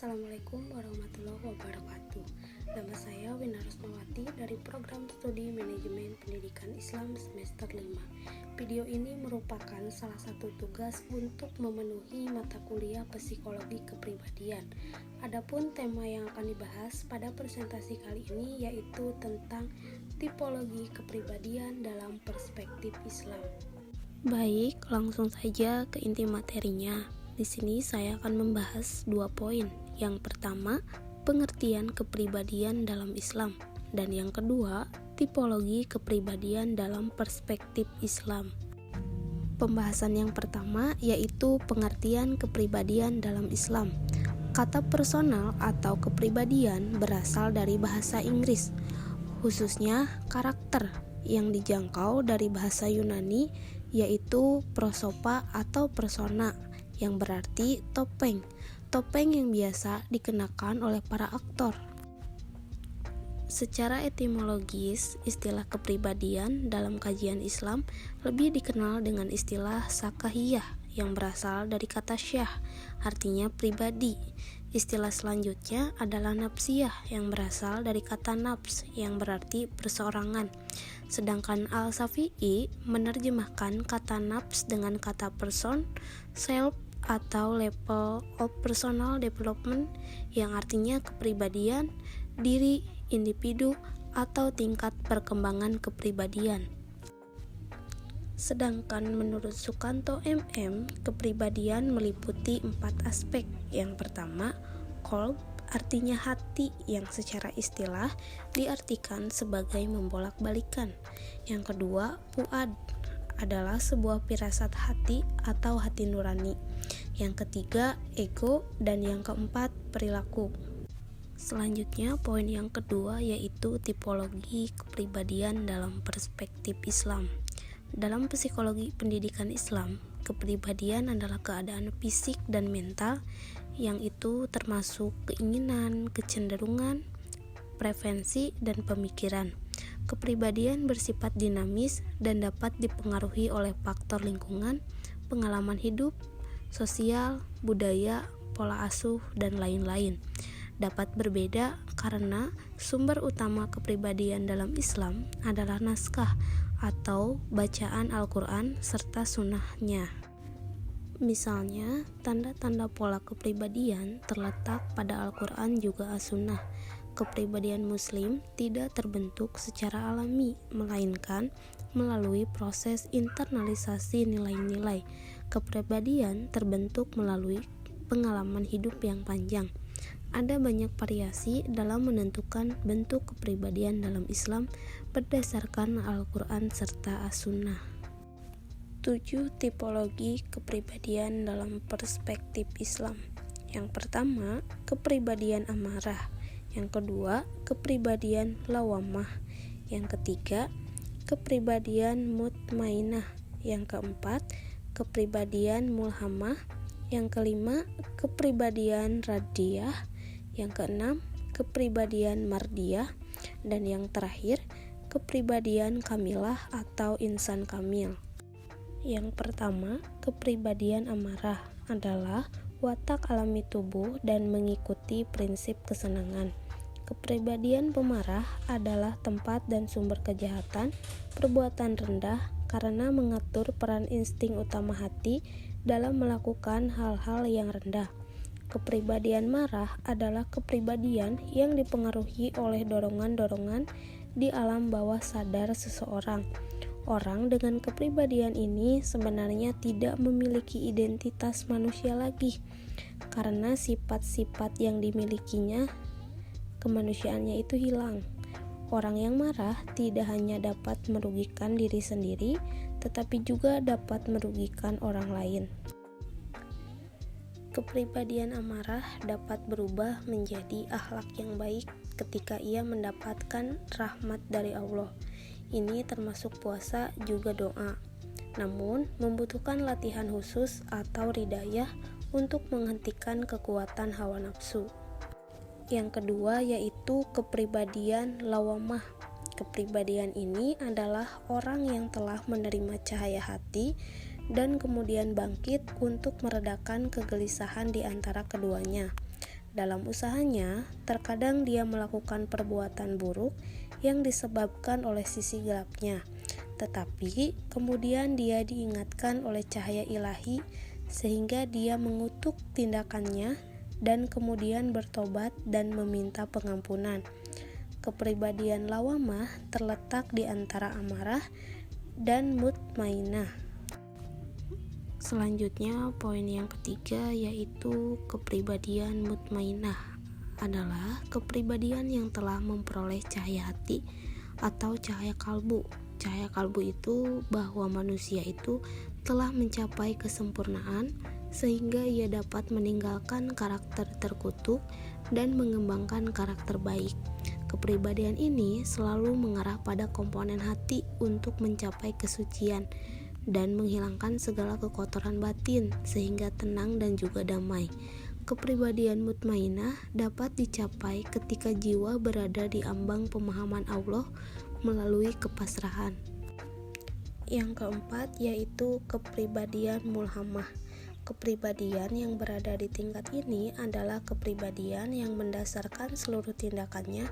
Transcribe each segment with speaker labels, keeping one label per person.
Speaker 1: Assalamualaikum warahmatullahi wabarakatuh. Nama saya Wina Rusmawati dari Program Studi Manajemen Pendidikan Islam semester 5. Video ini merupakan salah satu tugas untuk memenuhi mata kuliah Psikologi Kepribadian. Adapun tema yang akan dibahas pada presentasi kali ini yaitu tentang tipologi kepribadian dalam perspektif Islam. Baik, langsung saja ke inti materinya. Di sini saya akan membahas 2 poin. Yang pertama, pengertian kepribadian dalam Islam, dan yang kedua, tipologi kepribadian dalam perspektif Islam. Pembahasan yang pertama yaitu pengertian kepribadian dalam Islam. Kata personal atau kepribadian berasal dari bahasa Inggris, khususnya karakter yang dijangkau dari bahasa Yunani yaitu prosopa atau persona, yang berarti topeng yang biasa dikenakan oleh para aktor. Secara etimologis, istilah kepribadian dalam kajian Islam lebih dikenal dengan istilah sakahiyah yang berasal dari kata syah, artinya pribadi. Istilah selanjutnya adalah nafsiyah yang berasal dari kata nafs yang berarti perseorangan. Sedangkan Al-Syafi'i menerjemahkan kata nafs dengan kata person, self, atau level of personal development yang artinya kepribadian, diri, individu, atau tingkat perkembangan kepribadian. Sedangkan menurut Sukanto MM, kepribadian meliputi 4 aspek. Yang pertama, qalb, artinya hati yang secara istilah diartikan sebagai membolak-balikan. Yang kedua, fuad, adalah sebuah firasat hati atau hati nurani. Yang ketiga, ego, dan yang keempat, perilaku. Selanjutnya, poin yang kedua yaitu tipologi kepribadian dalam perspektif Islam. Dalam psikologi pendidikan Islam, kepribadian adalah keadaan fisik dan mental yang itu termasuk keinginan, kecenderungan, preferensi, dan pemikiran. Kepribadian bersifat dinamis dan dapat dipengaruhi oleh faktor lingkungan, pengalaman hidup, sosial, budaya, pola asuh, dan lain-lain. Dapat berbeda karena sumber utama kepribadian dalam Islam adalah naskah atau bacaan Al-Quran serta sunnahnya. Misalnya, tanda-tanda pola kepribadian terletak pada Al-Quran juga As-Sunnah. Kepribadian Muslim tidak terbentuk secara alami, melainkan melalui proses internalisasi nilai-nilai. Kepribadian terbentuk melalui pengalaman hidup yang panjang. Ada banyak variasi dalam menentukan bentuk kepribadian dalam Islam berdasarkan Al-Quran serta As-Sunnah. 7 tipologi kepribadian dalam perspektif Islam. Yang pertama, kepribadian amarah. Yang kedua, kepribadian lawamah. Yang ketiga, kepribadian mutmainah. Yang keempat, kepribadian mulhamah. Yang kelima, kepribadian radiyah. Yang keenam, kepribadian mardiyah. Dan yang terakhir, kepribadian kamilah atau insan kamil. Yang pertama, kepribadian amarah adalah watak alami tubuh dan mengikuti prinsip kesenangan. Kepribadian pemarah adalah tempat dan sumber kejahatan, perbuatan rendah karena mengatur peran insting utama hati dalam melakukan hal-hal yang rendah. Kepribadian marah adalah kepribadian yang dipengaruhi oleh dorongan-dorongan di alam bawah sadar seseorang. Orang dengan kepribadian ini sebenarnya tidak memiliki identitas manusia lagi, karena sifat-sifat yang dimilikinya, kemanusiaannya itu hilang. Orang yang marah tidak hanya dapat merugikan diri sendiri, tetapi juga dapat merugikan orang lain. Kepribadian amarah dapat berubah menjadi akhlak yang baik ketika ia mendapatkan rahmat dari Allah. Ini termasuk puasa juga doa. Namun, membutuhkan latihan khusus atau hidayah untuk menghentikan kekuatan hawa nafsu. Yang kedua yaitu kepribadian lawamah. Kepribadian ini adalah orang yang telah menerima cahaya hati dan kemudian bangkit untuk meredakan kegelisahan di antara keduanya. Dalam usahanya, terkadang dia melakukan perbuatan buruk yang disebabkan oleh sisi gelapnya, tetapi kemudian dia diingatkan oleh cahaya ilahi sehingga dia mengutuk tindakannya dan kemudian bertobat dan meminta pengampunan. Kepribadian lawamah terletak di antara amarah dan mutmainah. Selanjutnya, poin yang ketiga yaitu kepribadian mutmainah adalah kepribadian yang telah memperoleh cahaya hati atau cahaya kalbu. Cahaya kalbu itu bahwa manusia itu telah mencapai kesempurnaan sehingga ia dapat meninggalkan karakter terkutuk dan mengembangkan karakter baik. Kepribadian ini selalu mengarah pada komponen hati untuk mencapai kesucian dan menghilangkan segala kekotoran batin sehingga tenang dan juga damai. Kepribadian mutmainah dapat dicapai ketika jiwa berada di ambang pemahaman Allah melalui kepasrahan. Yang keempat yaitu kepribadian mulhamah. Kepribadian yang berada di tingkat ini adalah kepribadian yang mendasarkan seluruh tindakannya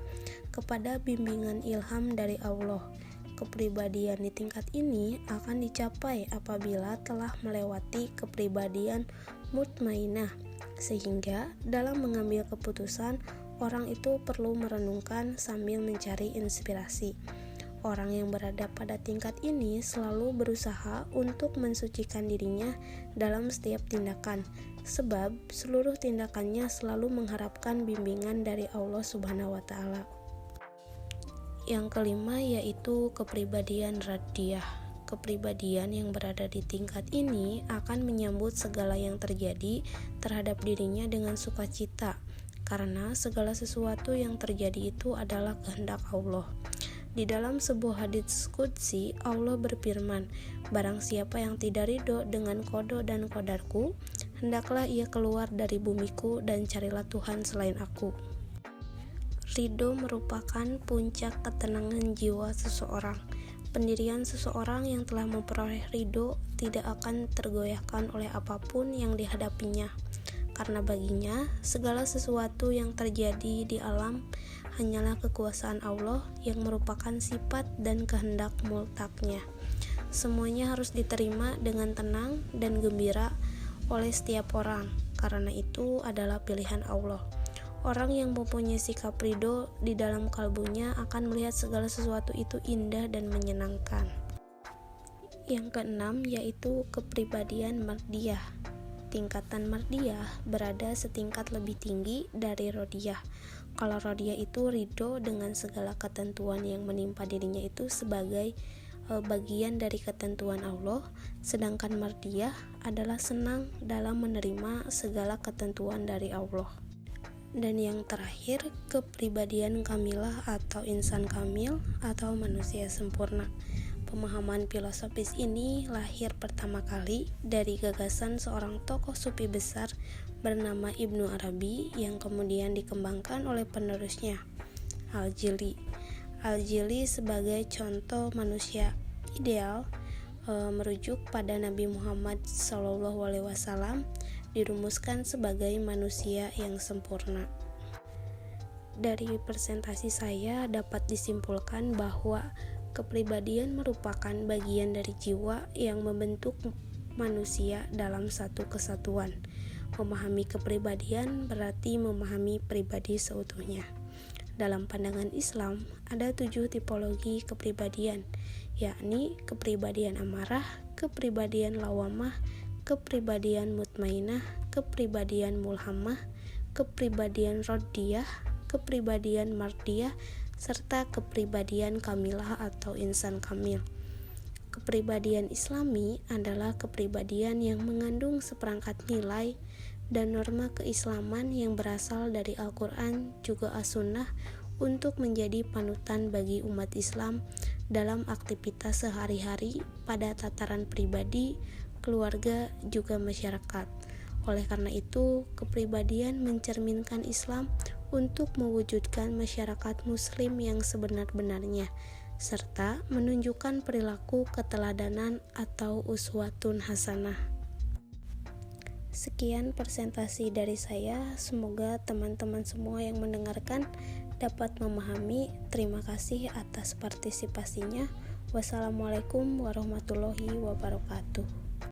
Speaker 1: kepada bimbingan ilham dari Allah. Kepribadian di tingkat ini akan dicapai apabila telah melewati kepribadian mutmainah, sehingga dalam mengambil keputusan, orang itu perlu merenungkan sambil mencari inspirasi. Orang yang berada pada tingkat ini selalu berusaha untuk mensucikan dirinya dalam setiap tindakan, sebab seluruh tindakannya selalu mengharapkan bimbingan dari Allah Subhanahu wa Ta'ala. Yang kelima yaitu kepribadian radiyah. Kepribadian yang berada di tingkat ini akan menyambut segala yang terjadi terhadap dirinya dengan sukacita, karena segala sesuatu yang terjadi itu adalah kehendak Allah. Di dalam sebuah hadits qudsi, Allah berfirman, "Barang siapa yang tidak ridho dengan qada dan qadarku, hendaklah ia keluar dari bumiku dan carilah Tuhan selain aku." Ridho merupakan puncak ketenangan jiwa seseorang. Pendirian seseorang yang telah memperoleh ridho tidak akan tergoyahkan oleh apapun yang dihadapinya, karena baginya segala sesuatu yang terjadi di alam hanyalah kekuasaan Allah yang merupakan sifat dan kehendak mutlaknya. Semuanya harus diterima dengan tenang dan gembira oleh setiap orang, karena itu adalah pilihan Allah. Orang yang mempunyai sikap ridho di dalam kalbunya akan melihat segala sesuatu itu indah dan menyenangkan. Yang keenam yaitu kepribadian mardiyah. Tingkatan mardiyah berada setingkat lebih tinggi dari rodiyah. Kalau rodiyah itu ridho dengan segala ketentuan yang menimpa dirinya itu sebagai bagian dari ketentuan Allah, sedangkan mardiyah adalah senang dalam menerima segala ketentuan dari Allah. Dan yang terakhir, kepribadian kamilah atau insan kamil atau manusia sempurna. Pemahaman filosofis ini lahir pertama kali dari gagasan seorang tokoh sufi besar bernama Ibnu Arabi yang kemudian dikembangkan oleh penerusnya, Al-Jili. Al-Jili sebagai contoh manusia ideal merujuk pada Nabi Muhammad SAW dirumuskan sebagai manusia yang sempurna. Dari presentasi saya dapat disimpulkan bahwa kepribadian merupakan bagian dari jiwa yang membentuk manusia dalam satu kesatuan. Memahami kepribadian berarti memahami pribadi seutuhnya. Dalam pandangan Islam, ada 7 tipologi kepribadian, yakni kepribadian amarah, kepribadian lawamah, kepribadian mutmainah, kepribadian mulhamah, kepribadian radiyah, kepribadian mardiyah, serta kepribadian kamilah atau insan kamil. Kepribadian Islami adalah kepribadian yang mengandung seperangkat nilai dan norma keislaman yang berasal dari Al-Quran juga As-Sunnah untuk menjadi panutan bagi umat Islam dalam aktivitas sehari-hari pada tataran pribadi, keluarga, juga masyarakat. Oleh karena itu, kepribadian mencerminkan Islam untuk mewujudkan masyarakat muslim yang sebenar-benarnya, serta menunjukkan perilaku keteladanan atau uswatun hasanah. Sekian presentasi dari saya. Semoga teman-teman semua yang mendengarkan dapat memahami. Terima kasih atas partisipasinya. Wassalamualaikum warahmatullahi wabarakatuh.